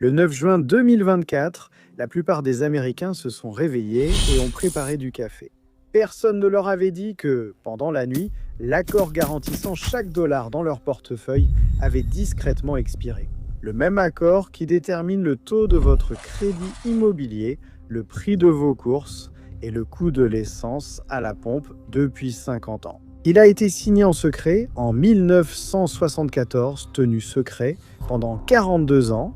Le 9 juin 2024, la plupart des Américains se sont réveillés et ont préparé du café. Personne ne leur avait dit que, pendant la nuit, l'accord garantissant chaque dollar dans leur portefeuille avait discrètement expiré. Le même accord qui détermine le taux de votre crédit immobilier, le prix de vos courses et le coût de l'essence à la pompe depuis 50 ans. Il a été signé en secret en 1974, tenu secret pendant 42 ans,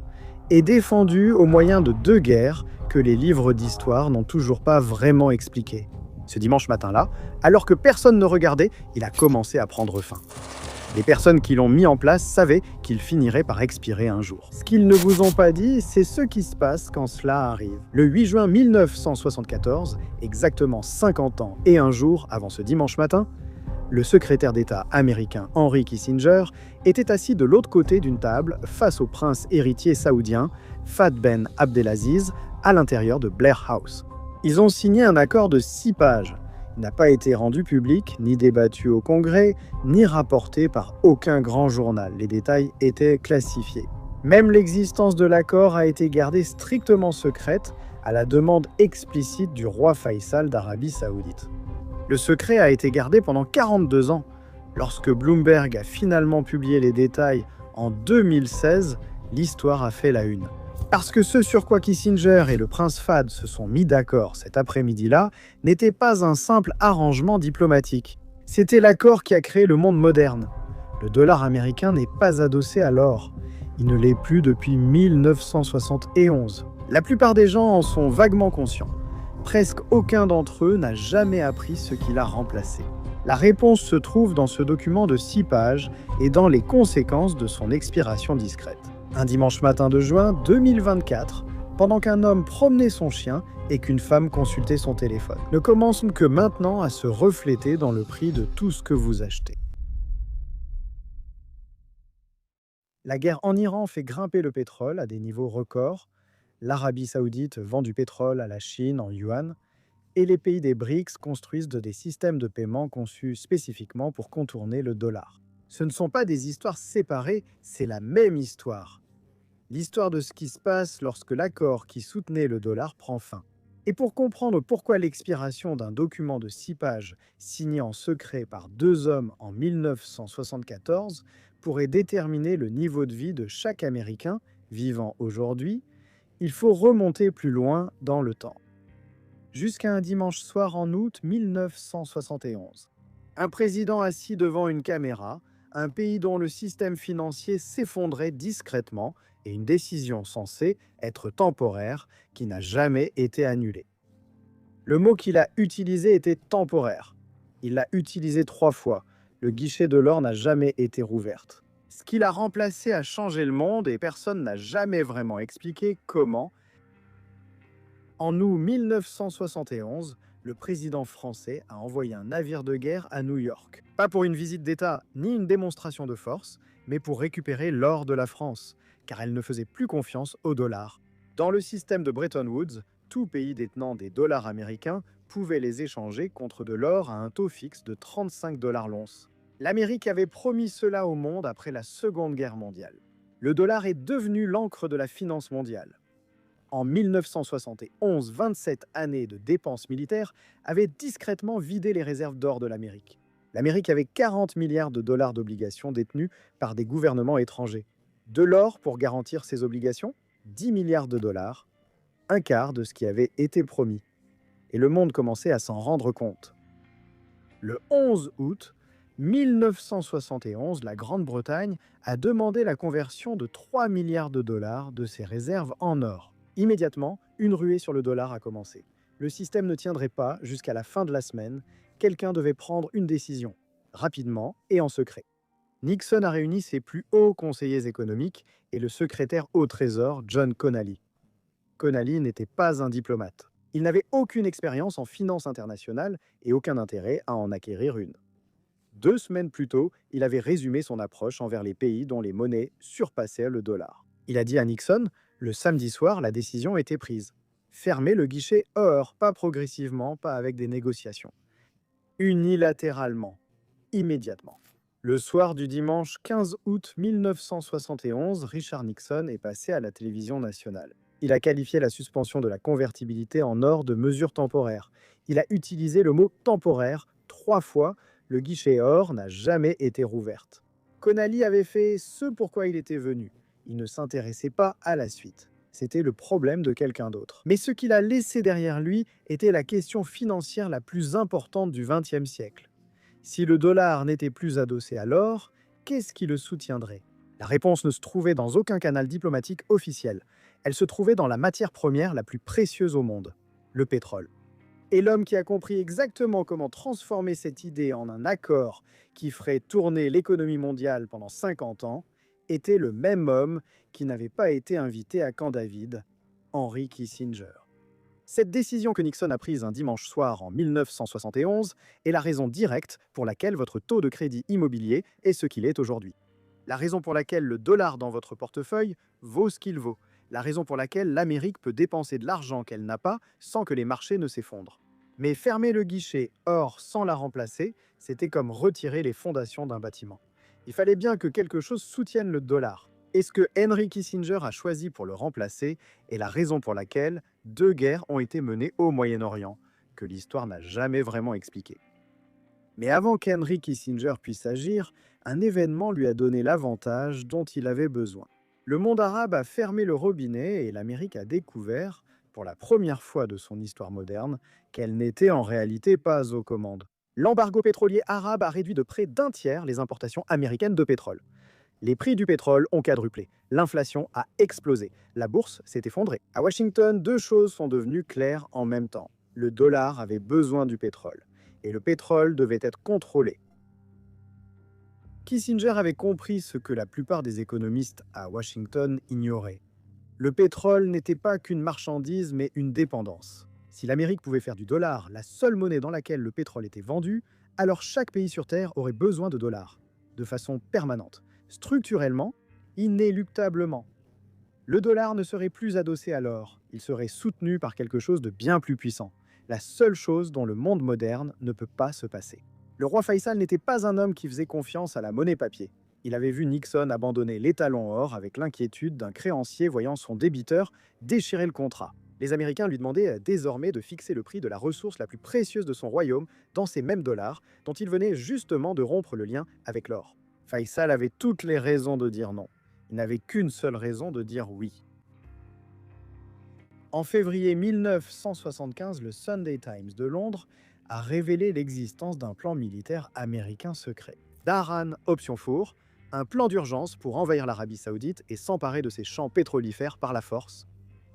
et défendu au moyen de 2 guerres que les livres d'histoire n'ont toujours pas vraiment expliquées. Ce dimanche matin-là, alors que personne ne regardait, il a commencé à prendre fin. Les personnes qui l'ont mis en place savaient qu'il finirait par expirer un jour. Ce qu'ils ne vous ont pas dit, c'est ce qui se passe quand cela arrive. Le 8 juin 1974, exactement 50 ans et un jour avant ce dimanche matin, le secrétaire d'État américain Henry Kissinger était assis de l'autre côté d'une table face au prince héritier saoudien Fahd Ben Abdelaziz à l'intérieur de Blair House. Ils ont signé un accord de 6 pages. Il n'a pas été rendu public, ni débattu au Congrès, ni rapporté par aucun grand journal. Les détails étaient classifiés. Même l'existence de l'accord a été gardée strictement secrète à la demande explicite du roi Faisal d'Arabie Saoudite. Le secret a été gardé pendant 42 ans. Lorsque Bloomberg a finalement publié les détails en 2016, l'histoire a fait la une. Parce que ce sur quoi Kissinger et le prince Fahd se sont mis d'accord cet après-midi-là n'était pas un simple arrangement diplomatique. C'était l'accord qui a créé le monde moderne. Le dollar américain n'est pas adossé à l'or. Il ne l'est plus depuis 1971. La plupart des gens en sont vaguement conscients. Presque aucun d'entre eux n'a jamais appris ce qu'il a remplacé. La réponse se trouve dans ce document de 6 pages et dans les conséquences de son expiration discrète. Un dimanche matin de juin 2024, pendant qu'un homme promenait son chien et qu'une femme consultait son téléphone, ne commence que maintenant à se refléter dans le prix de tout ce que vous achetez. La guerre en Iran fait grimper le pétrole à des niveaux records. L'Arabie Saoudite vend du pétrole à la Chine en yuan et les pays des BRICS construisent des systèmes de paiement conçus spécifiquement pour contourner le dollar. Ce ne sont pas des histoires séparées, c'est la même histoire. L'histoire de ce qui se passe lorsque l'accord qui soutenait le dollar prend fin. Et pour comprendre pourquoi l'expiration d'un document de 6 pages signé en secret par 2 hommes en 1974 pourrait déterminer le niveau de vie de chaque Américain vivant aujourd'hui, il faut remonter plus loin dans le temps. Jusqu'à un dimanche soir en août 1971. Un président assis devant une caméra, un pays dont le système financier s'effondrait discrètement et une décision censée être temporaire qui n'a jamais été annulée. Le mot qu'il a utilisé était temporaire. Il l'a utilisé 3 fois. Le guichet de l'or n'a jamais été rouverte. Ce qu'il a remplacé a changé le monde et personne n'a jamais vraiment expliqué comment. En août 1971, le président français a envoyé un navire de guerre à New York. Pas pour une visite d'État ni une démonstration de force, mais pour récupérer l'or de la France, car elle ne faisait plus confiance au dollar. Dans le système de Bretton Woods, tout pays détenant des dollars américains pouvait les échanger contre de l'or à un taux fixe de 35 $ l'once. L'Amérique avait promis cela au monde après la Seconde Guerre mondiale. Le dollar est devenu l'encre de la finance mondiale. En 1971, 27 années de dépenses militaires avaient discrètement vidé les réserves d'or de l'Amérique. L'Amérique avait 40 milliards de dollars d'obligations détenues par des gouvernements étrangers. De l'or pour garantir ces obligations, 10 milliards de dollars, un quart de ce qui avait été promis. Et le monde commençait à s'en rendre compte. Le 11 août 1971, la Grande-Bretagne a demandé la conversion de 3 milliards de dollars de ses réserves en or. Immédiatement, une ruée sur le dollar a commencé. Le système ne tiendrait pas jusqu'à la fin de la semaine. Quelqu'un devait prendre une décision, rapidement et en secret. Nixon a réuni ses plus hauts conseillers économiques et le secrétaire au Trésor, John Connally. Connally n'était pas un diplomate. Il n'avait aucune expérience en finance internationale et aucun intérêt à en acquérir une. 2 semaines plus tôt, il avait résumé son approche envers les pays dont les monnaies surpassaient le dollar. Il a dit à Nixon: le samedi soir, la décision était prise. Fermer le guichet or, pas progressivement, pas avec des négociations. Unilatéralement, immédiatement. Le soir du dimanche 15 août 1971, Richard Nixon est passé à la télévision nationale. Il a qualifié la suspension de la convertibilité en or de mesure temporaire. Il a utilisé le mot temporaire 3 fois. Le guichet or n'a jamais été rouverte. Connally avait fait ce pourquoi il était venu. Il ne s'intéressait pas à la suite. C'était le problème de quelqu'un d'autre. Mais ce qu'il a laissé derrière lui était la question financière la plus importante du XXe siècle. Si le dollar n'était plus adossé à l'or, qu'est-ce qui le soutiendrait? La réponse ne se trouvait dans aucun canal diplomatique officiel. Elle se trouvait dans la matière première la plus précieuse au monde, le pétrole. Et l'homme qui a compris exactement comment transformer cette idée en un accord qui ferait tourner l'économie mondiale pendant 50 ans était le même homme qui n'avait pas été invité à Camp David, Henry Kissinger. Cette décision que Nixon a prise un dimanche soir en 1971 est la raison directe pour laquelle votre taux de crédit immobilier est ce qu'il est aujourd'hui. La raison pour laquelle le dollar dans votre portefeuille vaut ce qu'il vaut. La raison pour laquelle l'Amérique peut dépenser de l'argent qu'elle n'a pas sans que les marchés ne s'effondrent. Mais fermer le guichet or sans la remplacer, c'était comme retirer les fondations d'un bâtiment. Il fallait bien que quelque chose soutienne le dollar. Et ce que Henry Kissinger a choisi pour le remplacer est la raison pour laquelle 2 guerres ont été menées au Moyen-Orient, que l'histoire n'a jamais vraiment expliqué. Mais avant qu'Henry Kissinger puisse agir, un événement lui a donné l'avantage dont il avait besoin. Le monde arabe a fermé le robinet et l'Amérique a découvert, pour la première fois de son histoire moderne, qu'elle n'était en réalité pas aux commandes. L'embargo pétrolier arabe a réduit de près d'un tiers les importations américaines de pétrole. Les prix du pétrole ont quadruplé. L'inflation a explosé. La bourse s'est effondrée. À Washington, 2 choses sont devenues claires en même temps. Le dollar avait besoin du pétrole. Et le pétrole devait être contrôlé. Kissinger avait compris ce que la plupart des économistes à Washington ignoraient. Le pétrole n'était pas qu'une marchandise, mais une dépendance. Si l'Amérique pouvait faire du dollar la seule monnaie dans laquelle le pétrole était vendu, alors chaque pays sur Terre aurait besoin de dollars, de façon permanente, structurellement, inéluctablement. Le dollar ne serait plus adossé à l'or, il serait soutenu par quelque chose de bien plus puissant, la seule chose dont le monde moderne ne peut pas se passer. Le roi Faisal n'était pas un homme qui faisait confiance à la monnaie papier. Il avait vu Nixon abandonner l'étalon or avec l'inquiétude d'un créancier voyant son débiteur déchirer le contrat. Les Américains lui demandaient désormais de fixer le prix de la ressource la plus précieuse de son royaume dans ces mêmes dollars dont il venait justement de rompre le lien avec l'or. Faisal avait toutes les raisons de dire non. Il n'avait qu'une seule raison de dire oui. En février 1975, le Sunday Times de Londres a révélé l'existence d'un plan militaire américain secret. Dhahran Option Four, un plan d'urgence pour envahir l'Arabie Saoudite et s'emparer de ses champs pétrolifères par la force.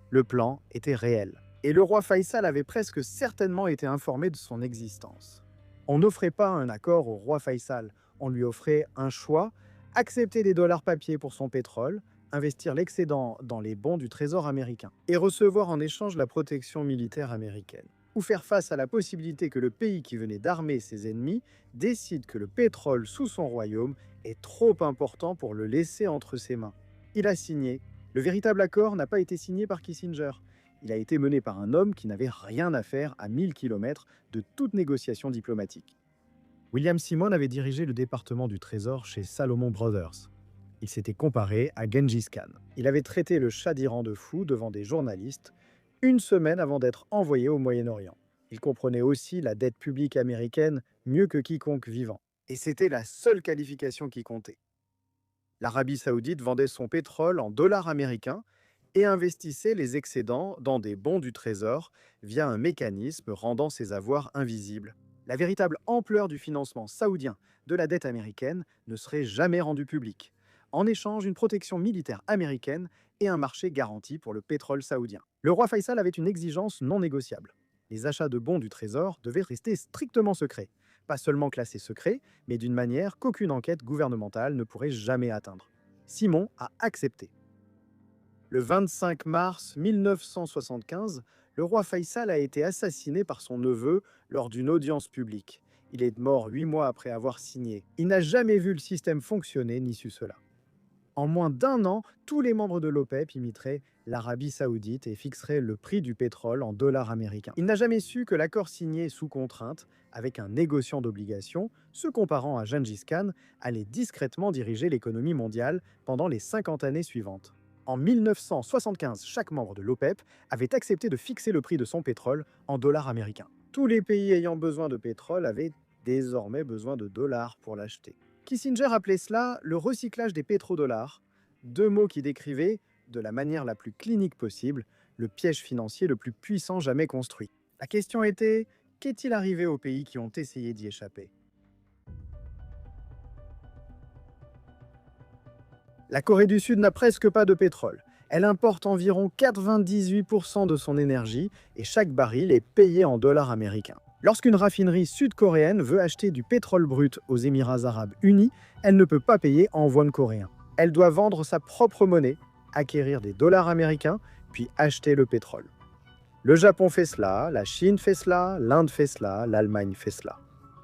Le plan était réel. Et le roi Faisal avait presque certainement été informé de son existence. On n'offrait pas un accord au roi Faisal, on lui offrait un choix, accepter des dollars papier pour son pétrole, investir l'excédent dans les bons du Trésor américain et recevoir en échange la protection militaire américaine. Ou faire face à la possibilité que le pays qui venait d'armer ses ennemis décide que le pétrole sous son royaume est trop important pour le laisser entre ses mains. Il a signé. Le véritable accord n'a pas été signé par Kissinger. Il a été mené par un homme qui n'avait rien à faire à 1000 km de toute négociation diplomatique. William Simon avait dirigé le département du Trésor chez Salomon Brothers. Il s'était comparé à Gengis Khan. Il avait traité le Shah d'Iran de fou devant des journalistes 1 semaine avant d'être envoyé au Moyen-Orient. Il comprenait aussi la dette publique américaine mieux que quiconque vivant. Et c'était la seule qualification qui comptait. L'Arabie Saoudite vendait son pétrole en dollars américains et investissait les excédents dans des bons du Trésor via un mécanisme rendant ses avoirs invisibles. La véritable ampleur du financement saoudien de la dette américaine ne serait jamais rendue publique. En échange, une protection militaire américaine et un marché garanti pour le pétrole saoudien. Le roi Faisal avait une exigence non négociable. Les achats de bons du Trésor devaient rester strictement secrets. Pas seulement classés secrets, mais d'une manière qu'aucune enquête gouvernementale ne pourrait jamais atteindre. Simon a accepté. Le 25 mars 1975, le roi Faisal a été assassiné par son neveu lors d'une audience publique. Il est mort 8 mois après avoir signé. Il n'a jamais vu le système fonctionner ni su cela. En moins d'un an, tous les membres de l'OPEP imiteraient l'Arabie saoudite et fixeraient le prix du pétrole en dollars américains. Il n'a jamais su que l'accord signé sous contrainte, avec un négociant d'obligations, se comparant à Gengis Khan, allait discrètement diriger l'économie mondiale pendant les 50 années suivantes. En 1975, chaque membre de l'OPEP avait accepté de fixer le prix de son pétrole en dollars américains. Tous les pays ayant besoin de pétrole avaient désormais besoin de dollars pour l'acheter. Kissinger appelait cela le recyclage des pétrodollars, deux mots qui décrivaient, de la manière la plus clinique possible, le piège financier le plus puissant jamais construit. La question était, qu'est-il arrivé aux pays qui ont essayé d'y échapper? La Corée du Sud n'a presque pas de pétrole. Elle importe environ 98% de son énergie et chaque baril est payé en dollars américains. Lorsqu'une raffinerie sud-coréenne veut acheter du pétrole brut aux Émirats arabes unis, elle ne peut pas payer en won coréen. Elle doit vendre sa propre monnaie, acquérir des dollars américains, puis acheter le pétrole. Le Japon fait cela, la Chine fait cela, l'Inde fait cela, l'Allemagne fait cela.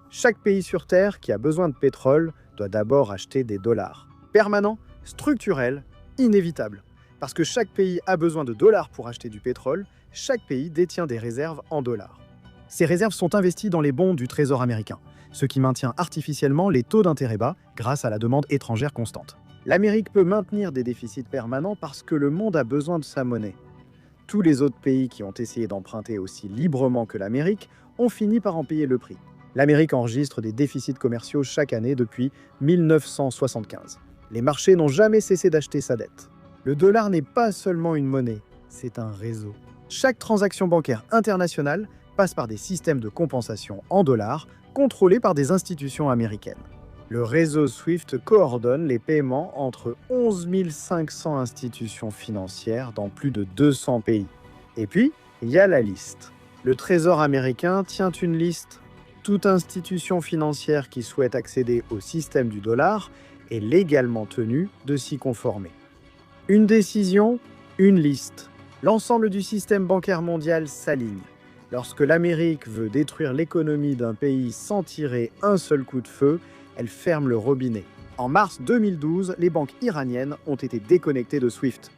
Chaque pays sur Terre qui a besoin de pétrole doit d'abord acheter des dollars. Permanent, structurel, inévitable. Parce que chaque pays a besoin de dollars pour acheter du pétrole, chaque pays détient des réserves en dollars. Ces réserves sont investies dans les bons du Trésor américain, ce qui maintient artificiellement les taux d'intérêt bas grâce à la demande étrangère constante. L'Amérique peut maintenir des déficits permanents parce que le monde a besoin de sa monnaie. Tous les autres pays qui ont essayé d'emprunter aussi librement que l'Amérique ont fini par en payer le prix. L'Amérique enregistre des déficits commerciaux chaque année depuis 1975. Les marchés n'ont jamais cessé d'acheter sa dette. Le dollar n'est pas seulement une monnaie, c'est un réseau. Chaque transaction bancaire internationale passe par des systèmes de compensation en dollars contrôlés par des institutions américaines. Le réseau SWIFT coordonne les paiements entre 11 500 institutions financières dans plus de 200 pays. Et puis, il y a la liste. Le Trésor américain tient une liste. Toute institution financière qui souhaite accéder au système du dollar est légalement tenue de s'y conformer. Une décision, une liste. L'ensemble du système bancaire mondial s'aligne. Lorsque l'Amérique veut détruire l'économie d'un pays sans tirer un seul coup de feu, elle ferme le robinet. En mars 2012, les banques iraniennes ont été déconnectées de SWIFT.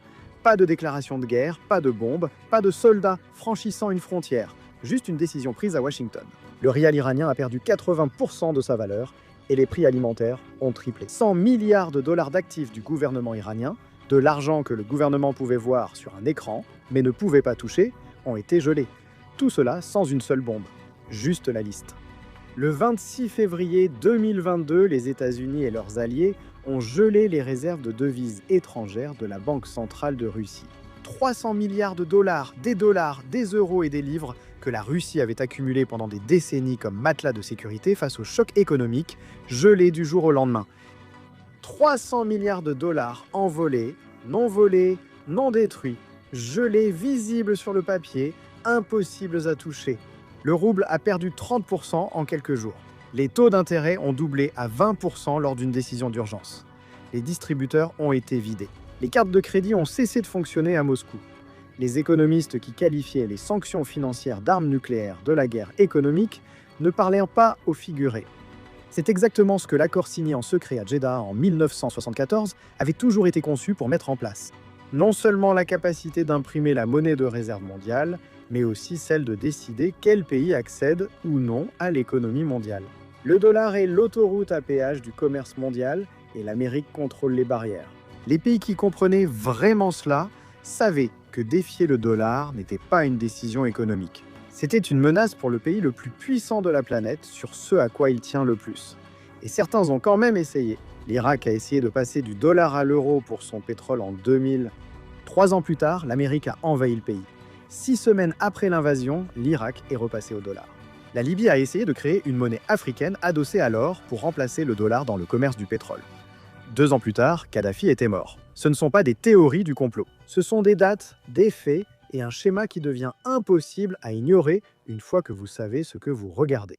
Pas de déclaration de guerre, pas de bombes, pas de soldats franchissant une frontière. Juste une décision prise à Washington. Le rial iranien a perdu 80% de sa valeur et les prix alimentaires ont triplé. 100 milliards de dollars d'actifs du gouvernement iranien, de l'argent que le gouvernement pouvait voir sur un écran, mais ne pouvait pas toucher, ont été gelés. Tout cela sans une seule bombe. Juste la liste. Le 26 février 2022, les États-Unis et leurs alliés ont gelé les réserves de devises étrangères de la Banque centrale de Russie. 300 milliards de dollars, des euros et des livres que la Russie avait accumulés pendant des décennies comme matelas de sécurité face au choc économique, gelés du jour au lendemain. 300 milliards de dollars envolés, non détruits, gelés, visibles sur le papier, impossibles à toucher. Le rouble a perdu 30% en quelques jours. Les taux d'intérêt ont doublé à 20% lors d'une décision d'urgence. Les distributeurs ont été vidés. Les cartes de crédit ont cessé de fonctionner à Moscou. Les économistes qui qualifiaient les sanctions financières d'armes nucléaires de la guerre économique ne parlaient pas au figuré. C'est exactement ce que l'accord signé en secret à Jeddah en 1974 avait toujours été conçu pour mettre en place. Non seulement la capacité d'imprimer la monnaie de réserve mondiale, mais aussi celle de décider quel pays accède ou non à l'économie mondiale. Le dollar est l'autoroute à péage du commerce mondial et l'Amérique contrôle les barrières. Les pays qui comprenaient vraiment cela savaient que défier le dollar n'était pas une décision économique. C'était une menace pour le pays le plus puissant de la planète sur ce à quoi il tient le plus. Et certains ont quand même essayé. L'Irak a essayé de passer du dollar à l'euro pour son pétrole en 2000. 3 ans plus tard, l'Amérique a envahi le pays. 6 semaines après l'invasion, l'Irak est repassé au dollar. La Libye a essayé de créer une monnaie africaine adossée à l'or pour remplacer le dollar dans le commerce du pétrole. 2 ans plus tard, Kadhafi était mort. Ce ne sont pas des théories du complot. Ce sont des dates, des faits et un schéma qui devient impossible à ignorer une fois que vous savez ce que vous regardez.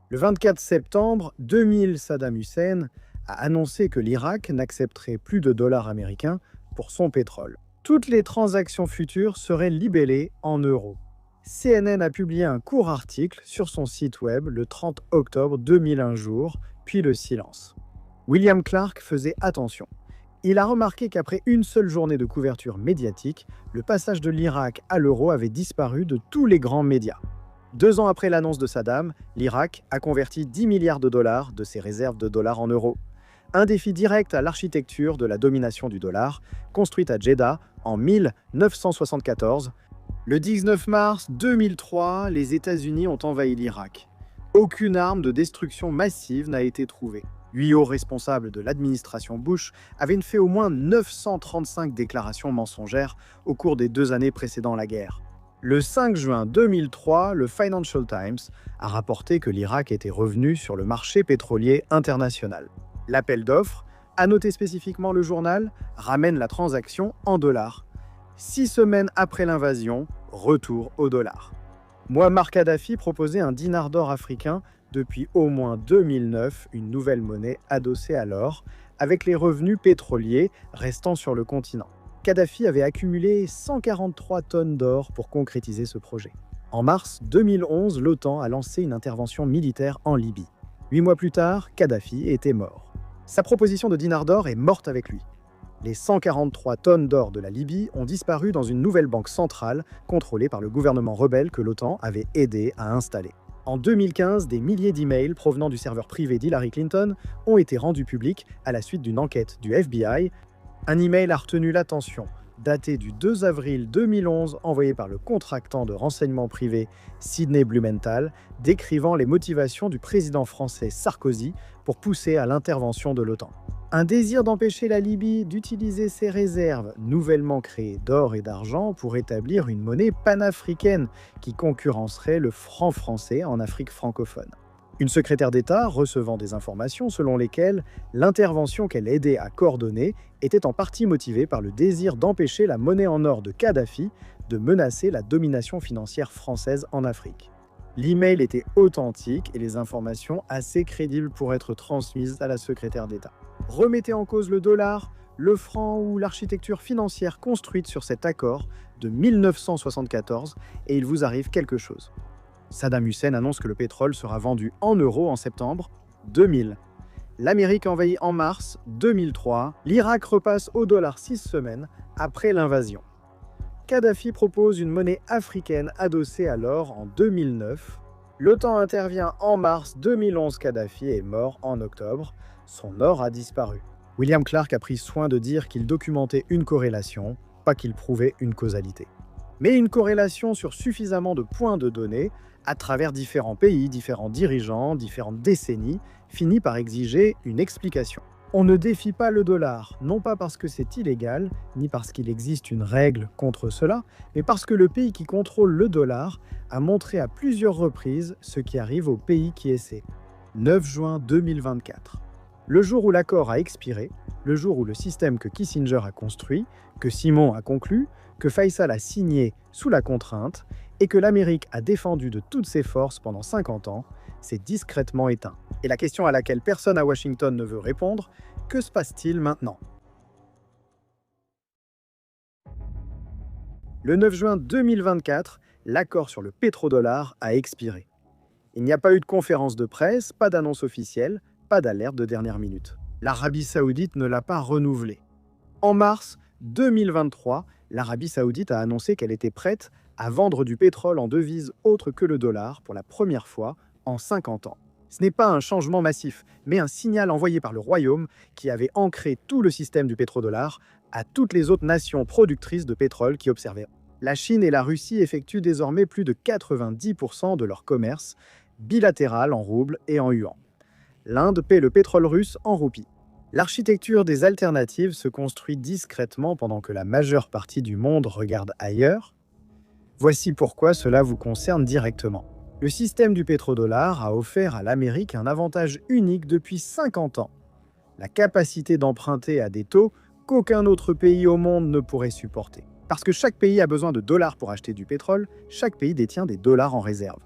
Le 24 septembre 2000, Saddam Hussein a annoncé que l'Irak n'accepterait plus de dollars américains pour son pétrole. Toutes les transactions futures seraient libellées en euros. CNN a publié un court article sur son site web le 30 octobre 2001 jours, puis le silence. William Clark faisait attention. Il a remarqué qu'après une seule journée de couverture médiatique, le passage de l'Irak à l'euro avait disparu de tous les grands médias. 2 ans après l'annonce de Saddam, l'Irak a converti 10 milliards de dollars de ses réserves de dollars en euros. Un défi direct à l'architecture de la domination du dollar, construite à Jeddah en 1974. Le 19 mars 2003, les États-Unis ont envahi l'Irak. Aucune arme de destruction massive n'a été trouvée. 8 hauts responsables de l'administration Bush avaient fait au moins 935 déclarations mensongères au cours des 2 années précédant la guerre. Le 5 juin 2003, le Financial Times a rapporté que l'Irak était revenu sur le marché pétrolier international. L'appel d'offres, a noté spécifiquement le journal, ramène la transaction en dollars. 6 semaines après l'invasion, retour au dollar. Muammar Kadhafi proposait un dinar d'or africain depuis au moins 2009, une nouvelle monnaie adossée à l'or, avec les revenus pétroliers restant sur le continent. Kadhafi avait accumulé 143 tonnes d'or pour concrétiser ce projet. En mars 2011, l'OTAN a lancé une intervention militaire en Libye. 8 mois plus tard, Kadhafi était mort. Sa proposition de dinar d'or est morte avec lui. Les 143 tonnes d'or de la Libye ont disparu dans une nouvelle banque centrale contrôlée par le gouvernement rebelle que l'OTAN avait aidé à installer. En 2015, des milliers d'emails provenant du serveur privé d'Hillary Clinton ont été rendus publics à la suite d'une enquête du FBI. Un email a retenu l'attention, daté du 2 avril 2011, envoyé par le contractant de renseignement privé Sidney Blumenthal, décrivant les motivations du président français Sarkozy pour pousser à l'intervention de l'OTAN. Un désir d'empêcher la Libye d'utiliser ses réserves nouvellement créées d'or et d'argent pour établir une monnaie panafricaine qui concurrencerait le franc français en Afrique francophone. Une secrétaire d'État recevant des informations selon lesquelles l'intervention qu'elle aidait à coordonner était en partie motivée par le désir d'empêcher la monnaie en or de Kadhafi de menacer la domination financière française en Afrique. L'email était authentique et les informations assez crédibles pour être transmises à la secrétaire d'État. Remettez en cause le dollar, le franc ou l'architecture financière construite sur cet accord de 1974 et il vous arrive quelque chose. Saddam Hussein annonce que le pétrole sera vendu en euros en septembre 2000. L'Amérique envahit en mars 2003. L'Irak repasse au dollar 6 semaines après l'invasion. Kadhafi propose une monnaie africaine adossée à l'or en 2009. L'OTAN intervient en mars 2011. Kadhafi est mort en octobre. Son or a disparu. William Clark a pris soin de dire qu'il documentait une corrélation, pas qu'il prouvait une causalité. Mais une corrélation sur suffisamment de points de données, à travers différents pays, différents dirigeants, différentes décennies, finit par exiger une explication. On ne défie pas le dollar, non pas parce que c'est illégal, ni parce qu'il existe une règle contre cela, mais parce que le pays qui contrôle le dollar a montré à plusieurs reprises ce qui arrive au pays qui essaie. 9 juin 2024. Le jour où l'accord a expiré, le jour où le système que Kissinger a construit, que Simon a conclu, que Faisal a signé sous la contrainte et que l'Amérique a défendu de toutes ses forces pendant 50 ans, s'est discrètement éteint. Et la question à laquelle personne à Washington ne veut répondre, que se passe-t-il maintenant? Le 9 juin 2024, l'accord sur le pétrodollar a expiré. Il n'y a pas eu de conférence de presse, pas d'annonce officielle, pas d'alerte de dernière minute. L'Arabie Saoudite ne l'a pas renouvelé. En mars 2023, l'Arabie Saoudite a annoncé qu'elle était prête à vendre du pétrole en devise autre que le dollar pour la première fois en 50 ans. Ce n'est pas un changement massif, mais un signal envoyé par le Royaume qui avait ancré tout le système du pétrodollar à toutes les autres nations productrices de pétrole qui observaient. La Chine et la Russie effectuent désormais plus de 90% de leur commerce bilatéral en roubles et en yuan. L'Inde paie le pétrole russe en roupies. L'architecture des alternatives se construit discrètement pendant que la majeure partie du monde regarde ailleurs. Voici pourquoi cela vous concerne directement. Le système du pétrodollar a offert à l'Amérique un avantage unique depuis 50 ans. La capacité d'emprunter à des taux qu'aucun autre pays au monde ne pourrait supporter. Parce que chaque pays a besoin de dollars pour acheter du pétrole, chaque pays détient des dollars en réserve.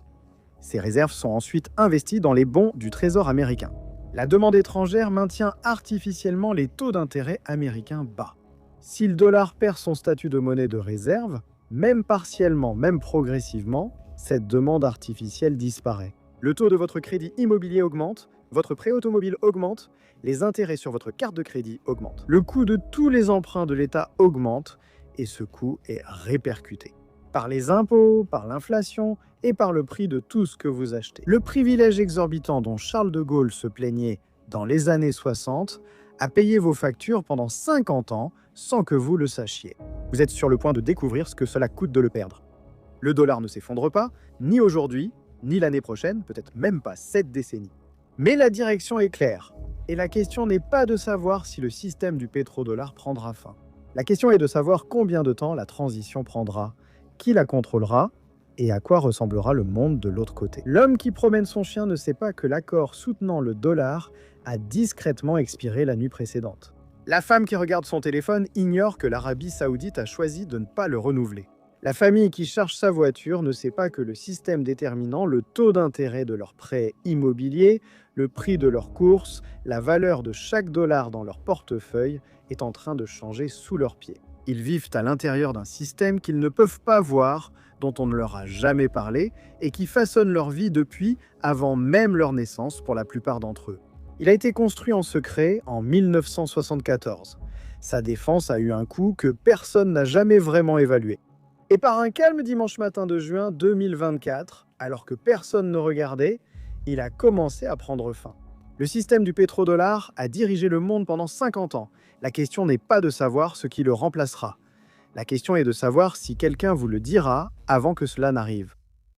Ces réserves sont ensuite investies dans les bons du Trésor américain. La demande étrangère maintient artificiellement les taux d'intérêt américains bas. Si le dollar perd son statut de monnaie de réserve, même partiellement, même progressivement, cette demande artificielle disparaît. Le taux de votre crédit immobilier augmente, Votre prêt automobile augmente, les intérêts sur votre carte de crédit augmentent. Le coût de tous les emprunts de l'État augmente et ce coût est répercuté par les impôts, par l'inflation et par le prix de tout ce que vous achetez. Le privilège exorbitant dont Charles de Gaulle se plaignait dans les années 60 a payé vos factures pendant 50 ans sans que vous le sachiez. Vous êtes sur le point de découvrir ce que cela coûte de le perdre. Le dollar ne s'effondre pas, ni aujourd'hui, ni l'année prochaine, peut-être même pas cette décennie. Mais la direction est claire. Et la question n'est pas de savoir si le système du pétrodollar prendra fin. La question est de savoir combien de temps la transition prendra, qui la contrôlera et à quoi ressemblera le monde de l'autre côté. L'homme qui promène son chien ne sait pas que l'accord soutenant le dollar a discrètement expiré la nuit précédente. La femme qui regarde son téléphone ignore que l'Arabie Saoudite a choisi de ne pas le renouveler. La famille qui charge sa voiture ne sait pas que le système déterminant le taux d'intérêt de leur prêt immobilier, le prix de leurs courses, la valeur de chaque dollar dans leur portefeuille est en train de changer sous leurs pieds. Ils vivent à l'intérieur d'un système qu'ils ne peuvent pas voir, dont on ne leur a jamais parlé et qui façonne leur vie depuis avant même leur naissance pour la plupart d'entre eux. Il a été construit en secret en 1974. Sa défense a eu un coût que personne n'a jamais vraiment évalué. Et par un calme dimanche matin de juin 2024, alors que personne ne regardait, il a commencé à prendre fin. Le système du pétrodollar a dirigé le monde pendant 50 ans. La question n'est pas de savoir ce qui le remplacera. La question est de savoir si quelqu'un vous le dira avant que cela n'arrive.